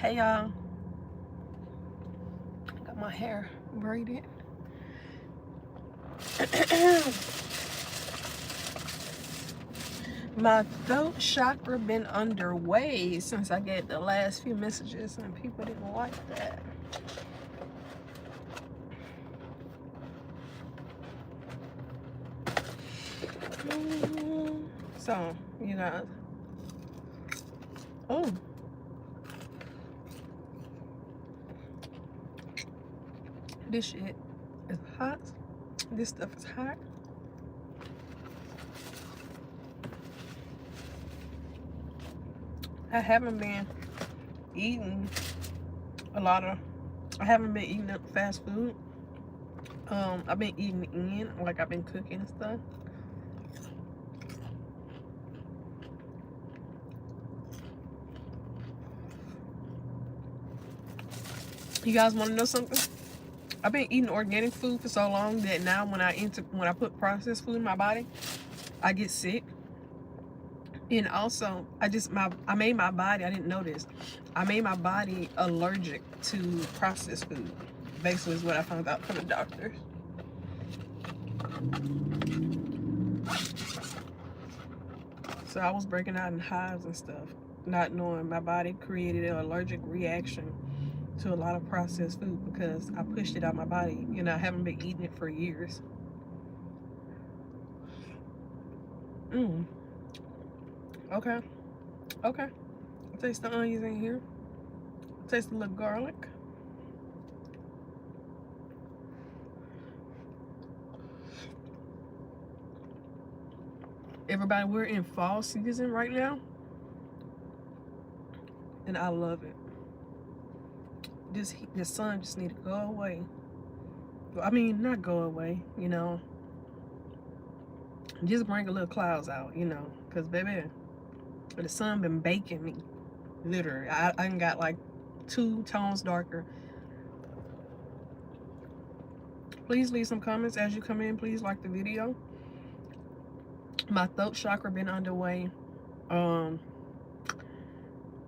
Hey y'all, got my hair braided. My throat chakra been underway since I get the last few messages and people didn't like that. So, you guys, oh, this shit is hot. This stuff is hot. I haven't been eating a lot of, I haven't been eating up fast food. I've been eating in, like I've been cooking and stuff. You guys want to know something? I've been eating organic food for so long that now when I put processed food in my body, I get sick. And also, I made my body, I didn't know this, I made my body allergic to processed food. Basically is what I found out from the doctors. So I was breaking out in hives and stuff, not knowing my body created an allergic reaction to a lot of processed food because I pushed it out my body. You know, I haven't been eating it for years. Okay. Okay. I taste the onions in here. I taste a little garlic. Everybody, we're in fall season right now. And I love it. The sun just need to go away. I mean, not go away, you know. Just bring a little clouds out, you know. Because, baby, the sun been baking me. Literally. I got like 2 tones darker. Please leave some comments as you come in. Please like the video. My throat chakra been underway.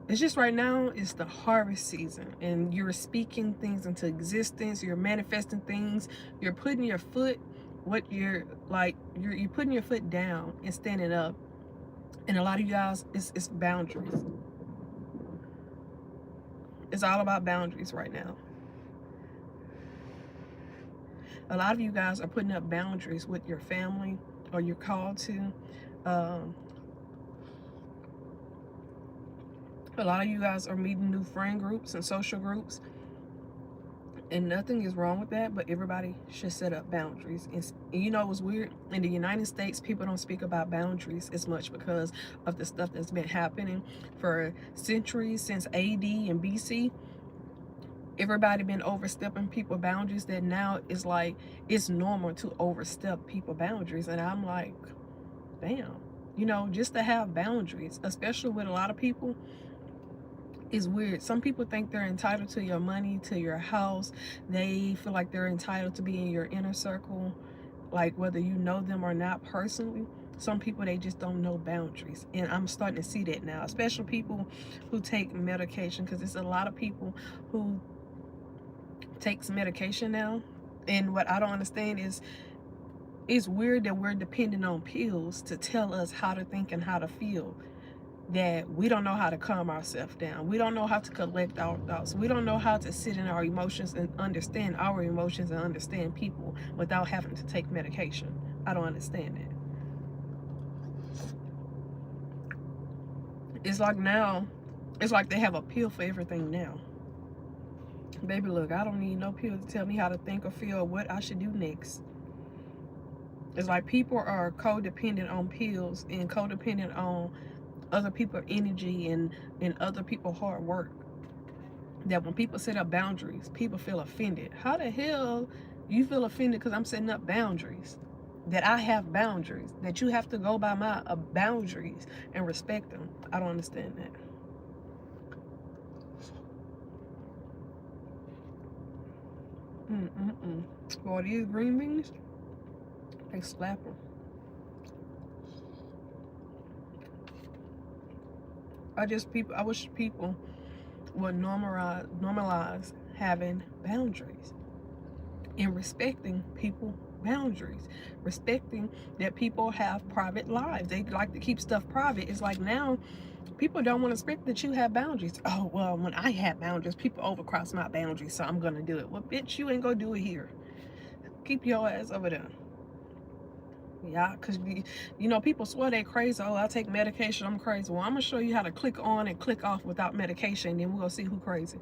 It's just right now it's the harvest season and you're speaking things into existence. You're manifesting things. You're putting your foot, you're putting your foot down and standing up. And a lot of you guys, it's boundaries. It's all about boundaries right now. A lot of you guys are putting up boundaries with your family, or you're called to. A lot of you guys are meeting new friend groups and social groups, and nothing is wrong with that, but everybody should set up boundaries. And you know what's weird? In the United States, people don't speak about boundaries as much because of the stuff that's been happening for centuries since AD and BC. Everybody been overstepping people boundaries that now is like it's normal to overstep people boundaries. And I'm like, damn, you know, just to have boundaries, especially with a lot of people, is weird. Some people think they're entitled to your money, to your house. They feel like they're entitled to be in your inner circle, like whether you know them or not personally. Some people, they just don't know boundaries, and I'm starting to see that now, especially people who take medication, because there's a lot of people who takes medication now. And what I don't understand is it's weird that we're dependent on pills to tell us how to think and how to feel, that we don't know how to calm ourselves down. We don't know how to collect our thoughts. We don't know how to sit in our emotions and understand our emotions and understand people without having to take medication. I don't understand it. It's like now, it's like they have a pill for everything now. Baby, look, I don't need no pill to tell me how to think or feel or what I should do next. It's like people are codependent on pills and codependent on other people's energy and other people's hard work. That when people set up boundaries, people feel offended. How the hell you feel offended because I'm setting up boundaries? That I have boundaries, that you have to go by my boundaries and respect them. I don't understand that. Boy, these green beans, they slap them. I wish people will normalize having boundaries and respecting people boundaries, respecting that people have private lives. They like to keep stuff private. It's like now people don't want to respect that you have boundaries. Oh, well, when I have boundaries, people overcross my boundaries, so I'm gonna do it. Well, bitch, you ain't gonna do it here. Keep your ass over there. Yeah, because you know, people swear they crazy. Oh, I take medication, I'm crazy. Well, I'm gonna show you how to click on and click off without medication, then we're gonna see who crazy.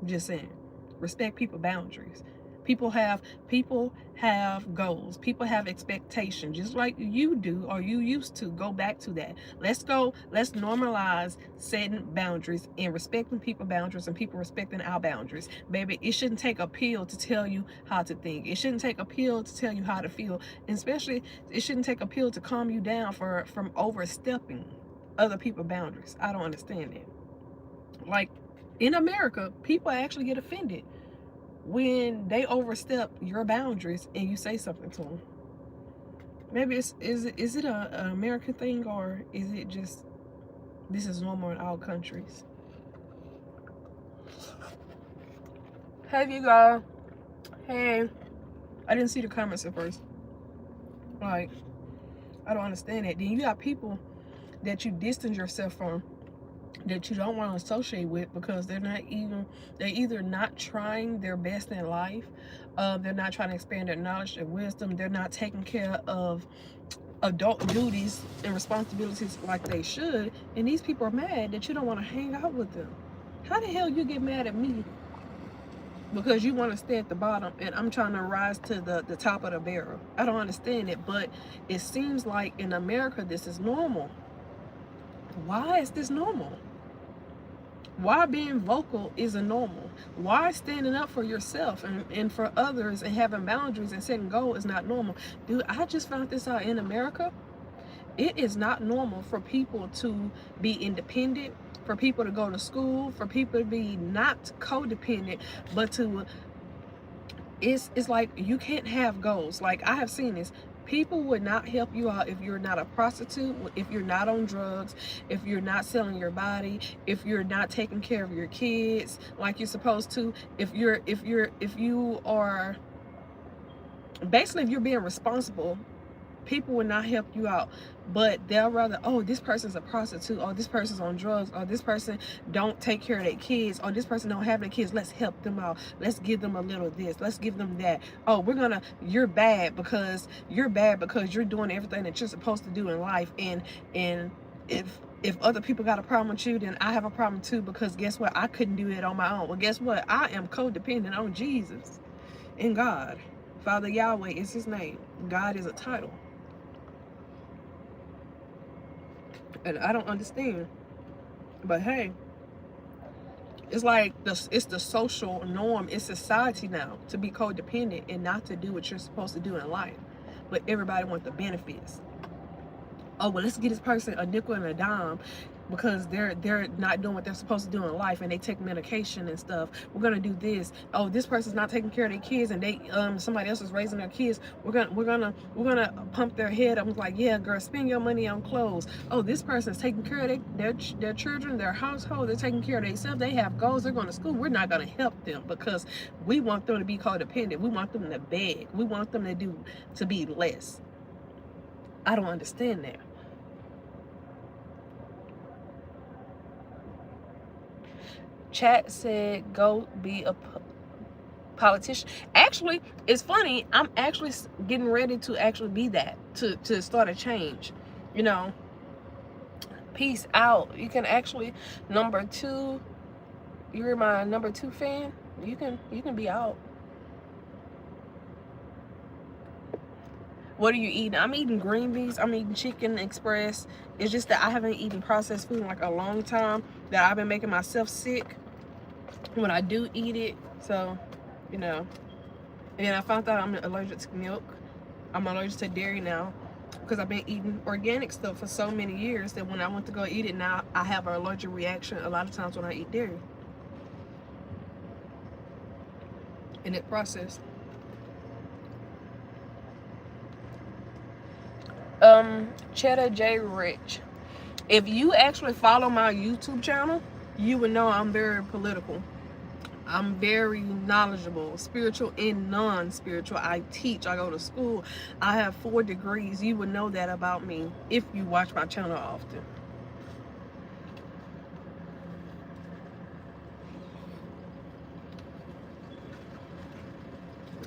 Just saying. Respect people boundaries. People have goals. People have expectations, just like you do or you used to. Go back to that. Let's normalize setting boundaries and respecting people boundaries and people respecting our boundaries. Baby, it shouldn't take a pill to tell you how to think. It shouldn't take a pill to tell you how to feel. And especially, it shouldn't take a pill to calm you down from overstepping other people's boundaries. I don't understand it. Like, in America, people actually get offended when they overstep your boundaries and you say something to them. Maybe is it an American thing, or is it just this is normal in all countries? Hey, you guys. Hey, I didn't see the comments at first. Like, I don't understand it. Then you got people that you distance yourself from, that you don't want to associate with, because they're either not trying their best in life, they're not trying to expand their knowledge and wisdom, they're not taking care of adult duties and responsibilities like they should, and these people are mad that you don't want to hang out with them. How the hell you get mad at me because you want to stay at the bottom and I'm trying to rise to the top of the barrel? I don't understand it, but it seems like in America this is normal. Why is this normal? Why being vocal isn't normal? Why standing up for yourself and for others and having boundaries and setting goals is not normal? Dude, I just found this out in America. It is not normal for people to be independent, for people to go to school, for people to be not codependent, but to, it's like you can't have goals. Like, I have seen this. People would not help you out if you're not a prostitute, if you're not on drugs, if you're not selling your body, if you're not taking care of your kids like you're supposed to, if you are basically, if you're being responsible, people will not help you out. But they'll rather, oh, this person's a prostitute, or this person's on drugs, or this person don't take care of their kids, or this person don't have their kids, let's help them out, let's give them a little this, let's give them that. Oh, you're bad because you're doing everything that you're supposed to do in life. And if other people got a problem with you, then I have a problem too, because guess what, I couldn't do it on my own. Well, guess what, I am codependent on Jesus and God. Father Yahweh is his name. God is a title. And I don't understand. But hey, it's like it's the social norm. It's society now to be codependent and not to do what you're supposed to do in life. But everybody wants the benefits. Oh, well, let's get this person a nickel and a dime because they're not doing what they're supposed to do in life, and they take medication and stuff. We're gonna do this. Oh, this person's not taking care of their kids, and they somebody else is raising their kids. We're gonna pump their head up. Like, yeah, girl, spend your money on clothes. Oh, this person's taking care of their children, their household. They're taking care of themselves. They have goals. They're going to school. We're not gonna help them because we want them to be codependent. We want them to beg. We want them to be less. I don't understand that. Chat said, go be a politician. Actually, it's funny. I'm actually getting ready to actually be that, to start a change. You know, peace out. You can actually, number 2, you're my number 2 fan. You can be out. What are you eating? I'm eating green beans. I'm eating chicken express. It's just that I haven't eaten processed food in like a long time, that I've been making myself sick when I do eat it. So, you know. And then I found out I'm allergic to milk. I'm allergic to dairy now because I've been eating organic stuff for so many years that when I went to go eat it, now I have an allergic reaction a lot of times when I eat dairy. And it's processed. Cheddar J Rich. If you actually follow my YouTube channel, you would know I'm very political. I'm very knowledgeable, spiritual and non-spiritual. I teach, I go to school. I have 4 degrees. You would know that about me if you watch my channel often.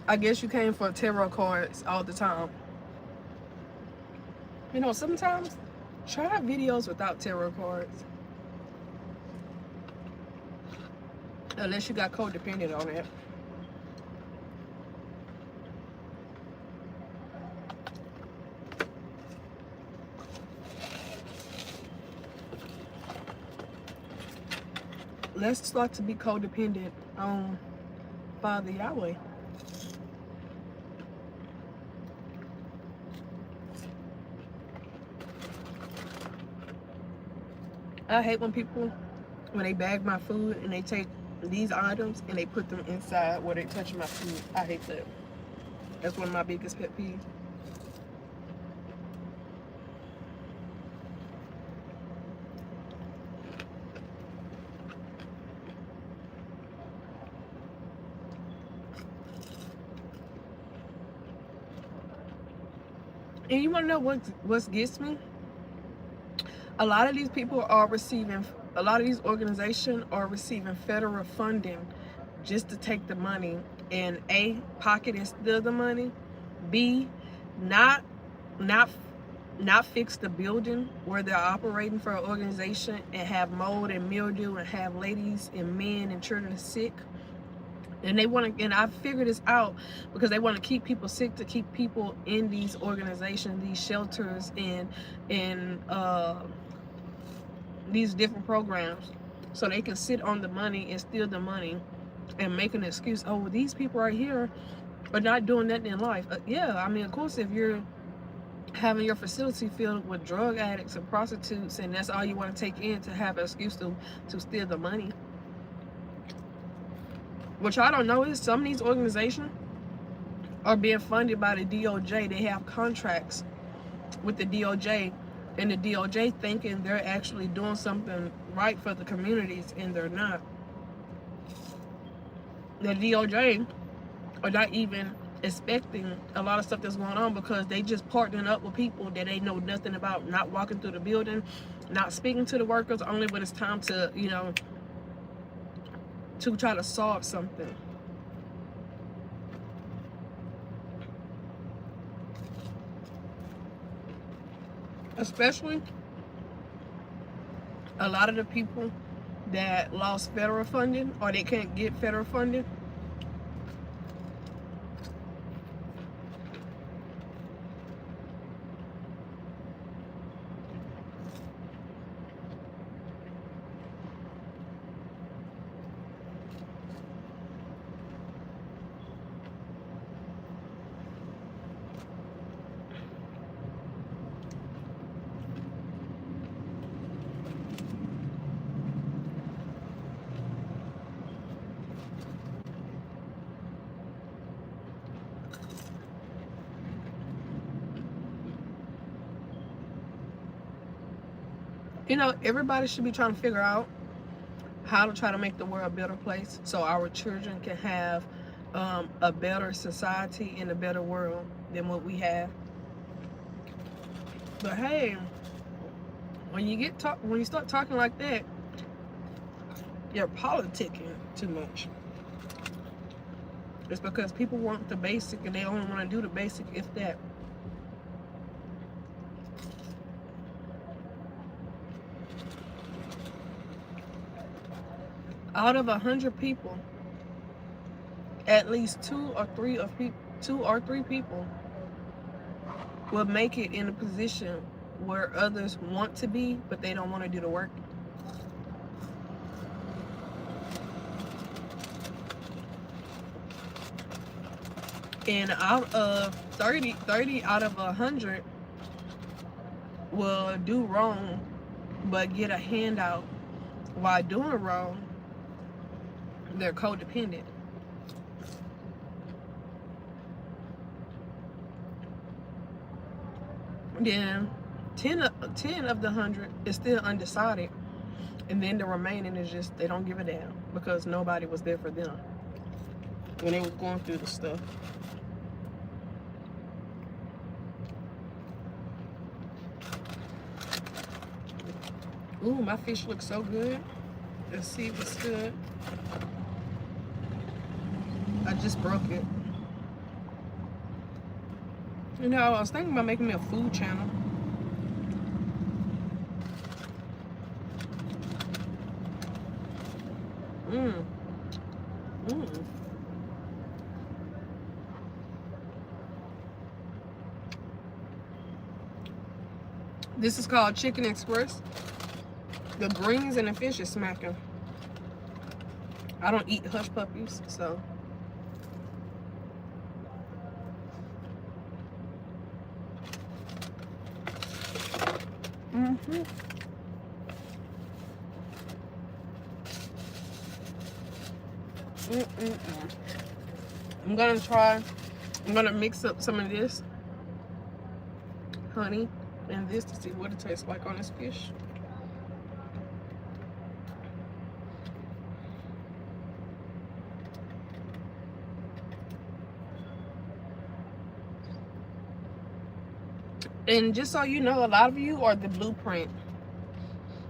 I guess you came for tarot cards all the time. You know, sometimes try videos without tarot cards. Unless you got codependent on it. Let's start to be codependent on Father Yahweh. I hate when people, when they bag my food and they take these items and they put them inside where they touch my food. I hate that. That's one of my biggest pet peeves. And you want to know what gets me? A lot of these people are receiving, a lot of these organizations are receiving federal funding just to take the money and A, pocket and steal the money, B, not fix the building where they're operating for an organization and have mold and mildew and have ladies and men and children sick. And they want to, and I figured this out because they want to keep people sick, to keep people in these organizations, these shelters, and these different programs, so they can sit on the money and steal the money and make an excuse. Oh, these people right here are not doing nothing in life. Yeah, I mean, of course, if you're having your facility filled with drug addicts and prostitutes, and that's all you want to take in to have an excuse to steal the money. What y'all don't know is some of these organizations are being funded by the DOJ. They have contracts with the DOJ, and the DOJ thinking they're actually doing something right for the communities, and they're not. The DOJ are not even expecting a lot of stuff that's going on because they just partnering up with people that they know nothing about, not walking through the building, not speaking to the workers, only when it's time to, you know, to try to solve something. Especially a lot of the people that lost federal funding or they can't get federal funding. You know, everybody should be trying to figure out how to try to make the world a better place so our children can have a better society and a better world than what we have. But hey, when you start talking like that, you're politicking too much. It's because people want the basic and they only want to do the basic if that. Out of 100 people, at least two or three people will make it in a position where others want to be, but they don't want to do the work. And out of 30 out of 100 will do wrong, but get a handout while doing wrong. They're codependent. Then 10 of the 100 is still undecided. And then the remaining is just, they don't give a damn because nobody was there for them when they was going through the stuff. Ooh, my fish looks so good. Let's see if it's good. I just broke it. You know, I was thinking about making me a food channel. Mmm. Mmm. This is called Chicken Express. The greens and the fish is smacking. I don't eat hush puppies, so. Mm-hmm. I'm gonna mix up some of this honey and this to see what it tastes like on this fish. And just so you know, a lot of you are the blueprint.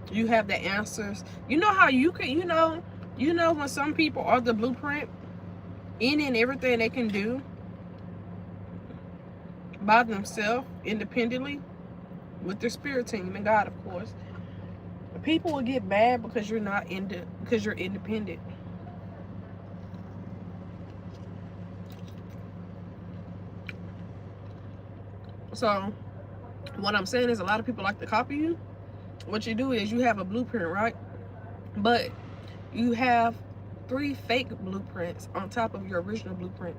You have the answers. You know how you can, you know when some people are the blueprint in and everything they can do by themselves, independently, with their spirit team and God, of course. People will get mad because you're not because you're independent. So what I'm saying is, a lot of people like to copy you. What you do is you have a blueprint, right? But you have 3 fake blueprints on top of your original blueprint.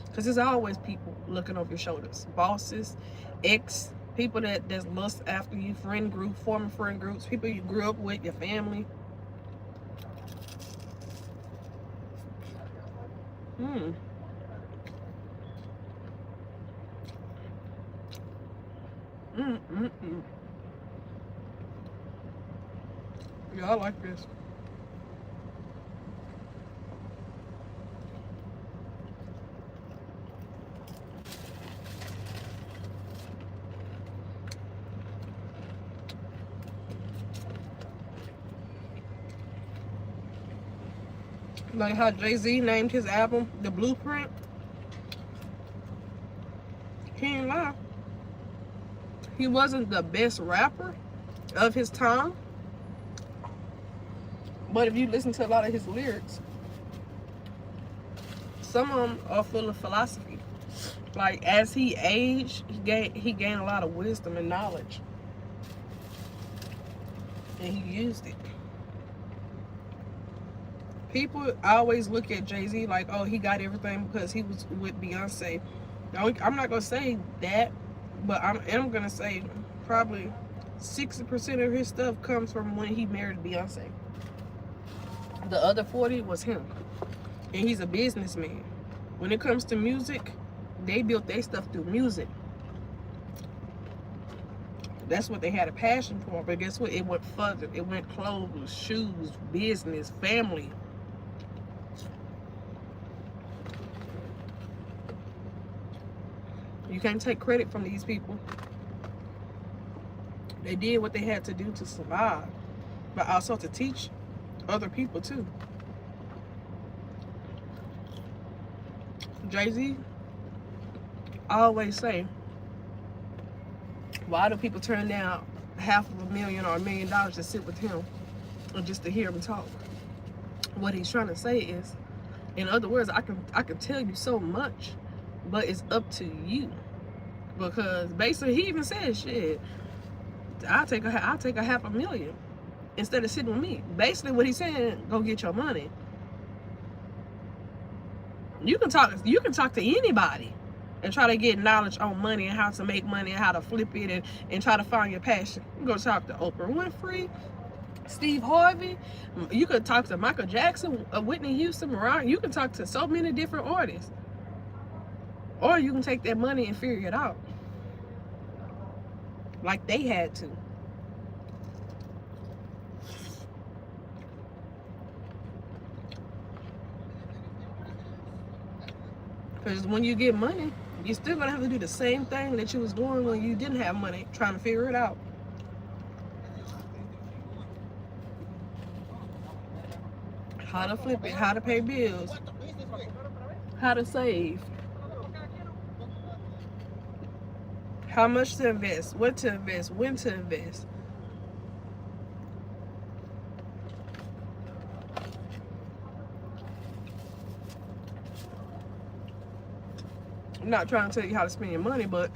Because there's always people looking over your shoulders. Bosses, ex, people that's lust after you, friend group, former friend groups, people you grew up with, your family. Mm. Yeah, I like this. Like how Jay-Z named his album The Blueprint. He ain't lie. He wasn't the best rapper of his time. But if you listen to a lot of his lyrics, some of them are full of philosophy. Like, as he aged, he gained a lot of wisdom and knowledge. And he used it. People always look at Jay-Z like, oh, he got everything because he was with Beyonce. I'm not going to say that, but I am going to say probably 60% of his stuff comes from when he married Beyonce. The other 40 was him. And he's a businessman. When it comes to music, they built their stuff through music. That's what they had a passion for. But guess what? It went further. It went clothes, shoes, business, family. You can't take credit from these people. They did what they had to do to survive, but also to teach other people too. Jay-Z, I always say, why do people turn down $500,000 or $1 million to sit with him or just to hear him talk? What he's trying to say is, in other words, I can tell you so much, but it's up to you. Because basically, he even said, shit, I'll take a $500,000 instead of sitting with me. Basically, what he's saying, go get your money. You can talk to anybody and try to get knowledge on money and how to make money and how to flip it and try to find your passion. You go talk to Oprah Winfrey, Steve Harvey. You could talk to Michael Jackson, Whitney Houston, Mariah. You can talk to so many different artists. Or you can take that money and figure it out. Like they had to. Because when you get money, you're still gonna have to do the same thing that you was doing when you didn't have money, trying to figure it out. How to flip it, how to pay bills, how to save, how much to invest, what to invest, when to invest. I'm not trying to tell you how to spend your money, but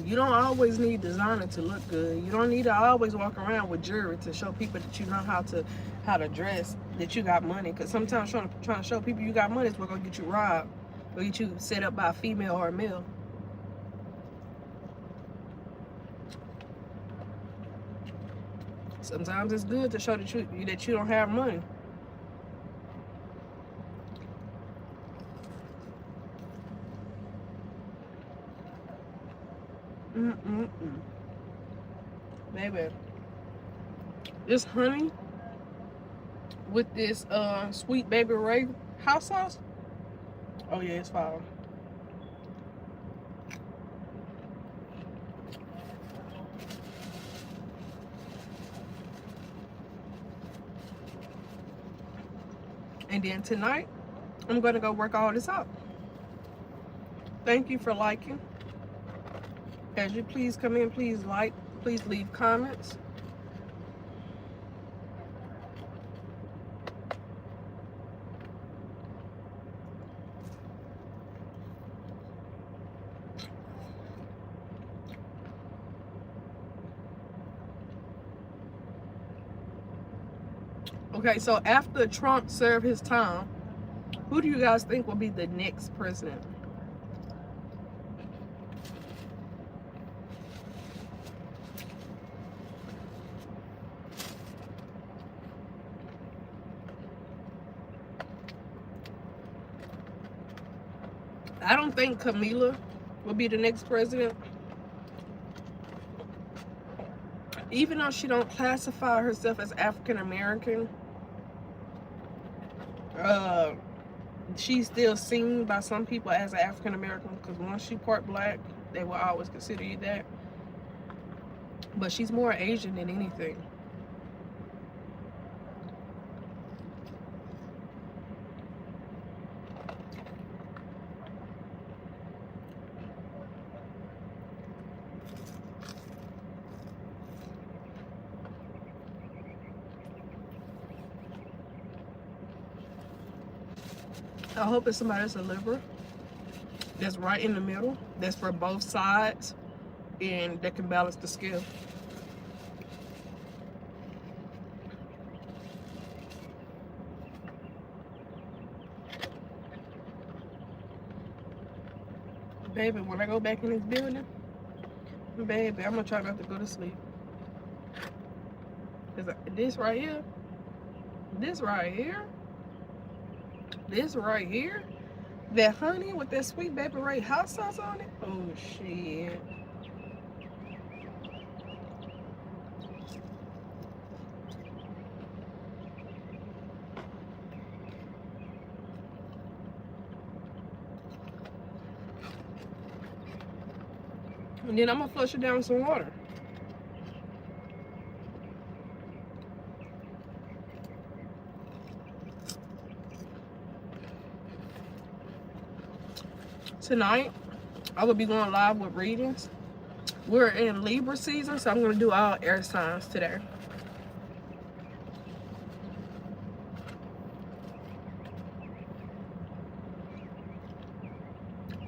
you don't always need designer to look good. You don't need to always walk around with jewelry to show people that you know how to dress, that you got money. Because sometimes trying to show people you got money is what's gonna get you robbed or get you set up by a female or a male. Sometimes it's good to show that you don't have money. Baby, this honey with this sweet baby Ray hot sauce. Oh yeah, it's fire. And then tonight, I'm gonna go work all this out. Thank you for liking. As you please come in, please like, please leave comments. Okay, so after Trump served his time, who do you guys think will be the next president? I don't think Camila will be the next president. Even though she don't classify herself as African American, she's still seen by some people as an African American, because once she part black, they will always consider you that. But she's more Asian than anything. I hope it's somebody that's a liberal, that's right in the middle, that's for both sides, and that can balance the scale. Baby, when I go back in this building, baby, I'm gonna try not to go to sleep. Because this right here, this right here, this right here, that honey with that sweet baby Ray hot sauce on it. Oh shit. And then I'm gonna flush it down with some water. Tonight, I will be going live with readings. We're in Libra season, so I'm going to do all air signs today.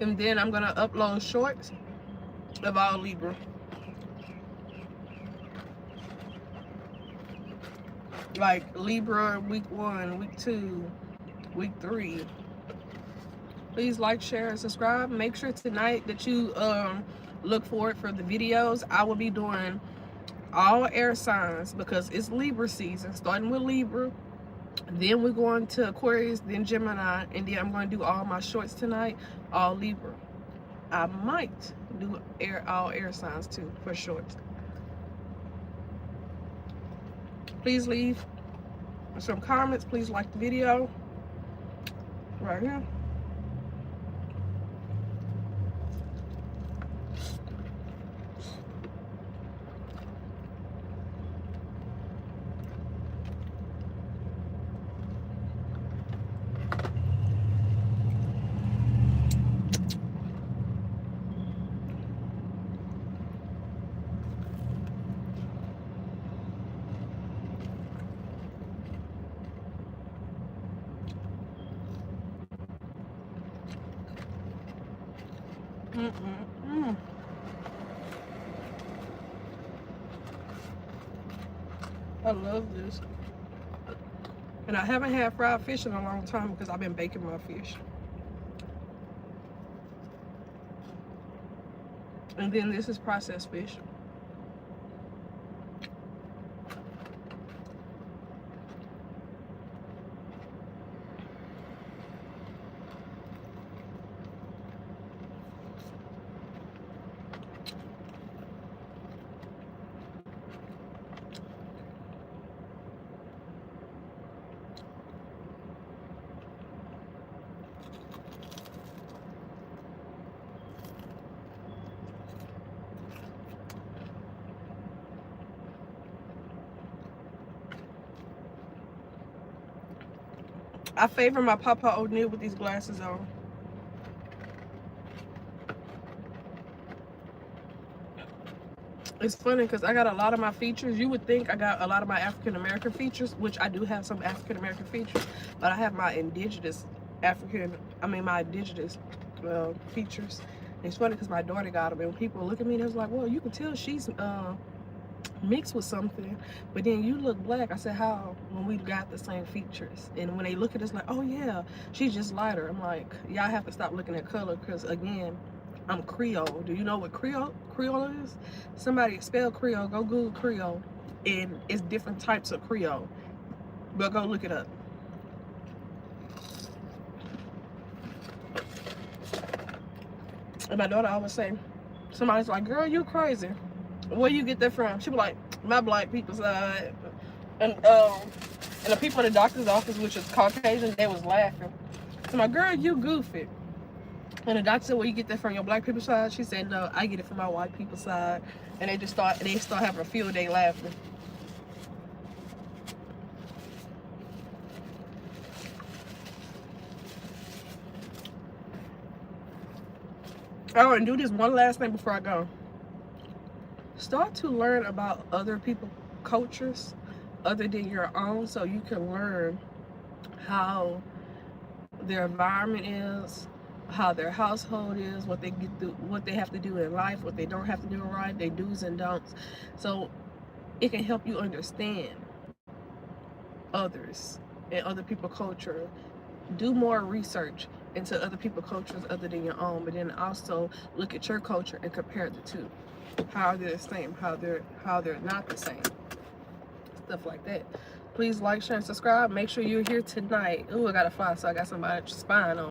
And then I'm going to upload shorts of all Libra. Like Libra week 1, week 2, week 3. Please like, share, and subscribe. Make sure tonight that you look forward for the videos. I will be doing all air signs because it's Libra season, starting with Libra. Then we're going to Aquarius, then Gemini, and then I'm going to do all my shorts tonight, all Libra. I might do all air signs too for shorts. Please leave some comments. Please like the video right here. I love this. And I haven't had fried fish in a long time because I've been baking my fish. And then this is processed fish. I favor my Papa O'Neil with these glasses on. It's funny because I got a lot of my features. You would think I got a lot of my African American features, which I do have some African American features, but I have my indigenous my indigenous features. And it's funny because my daughter got them, and when people look at me, they was like, well, you can tell she's mixed with something, but then you look black. I said, how? When we got the same features. And when they look at us like, oh yeah, she's just lighter. I'm like, y'all have to stop looking at color because, again, I'm Creole. Do you know what Creole is? Somebody spell Creole. Go Google Creole. And it's different types of Creole. But go look it up. And my daughter always say, somebody's like, girl, you crazy. Where you get that from? She be like, my black people side. And the people in the doctor's office, which is Caucasian, they was laughing. So my girl, you goofy. And the doctor said, well, you get that from your black people's side? She said, no, I get it from my white people's side. And they start having a field day laughing. Oh, and do this one last thing before I go. Start to learn about other people's cultures other than your own, so you can learn how their environment is, how their household is, what they get through, what they have to do in life, what they don't have to do in life, their do's and don'ts. So it can help you understand others and other people's culture. Do more research into other people's cultures other than your own, but then also look at your culture and compare the two. How they're the same, how they're not the same. Stuff like that. Please like, share, and subscribe. Make sure you're here tonight. Ooh, I got a fly, so I got somebody spying on.